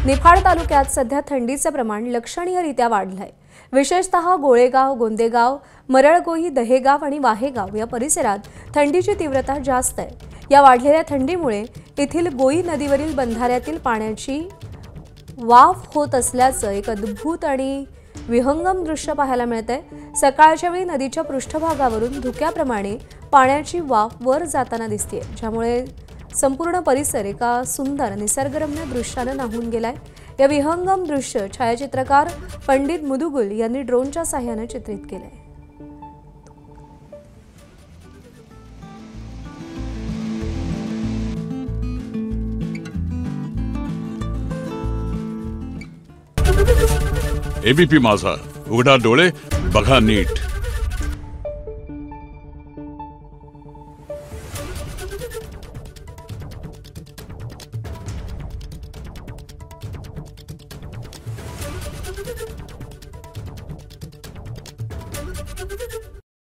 निफाड तालुक्यात सध्या थंडीचे प्रमाण लक्षणीयरित्या वाढलंय। विशेषतः गोळेगाव, गोंदेगाव, मरळगोही, दहेगाव आणि वाहेगाव या परिसरात थंडीची तीव्रता जास्त आहे। या वाढलेल्या थंडीमुळे येथील गोई नदीवरील बंधाऱ्यातील पाण्याची वाफ होत असल्याचं एक अद्भुत आणि विहंगम दृश्य पाहायला मिळतंय। सकाळच्या वेळी नदीच्या पृष्ठभागावरून धुक्याप्रमाणे पाण्याची वाफ वर जाताना दिसते, ज्यामुळे संपूर्ण परिसर एका सुंदर निसर्गरम्य दृश्याने न्हाऊन गेलाय। या विहंगम दृश्य छायाचित्रकार पंडित मुदुगुल यांनी ड्रोनच्या सहाय्याने चित्रित केलंय। एबीपी माझा, उघडा डोळे बघा नीट।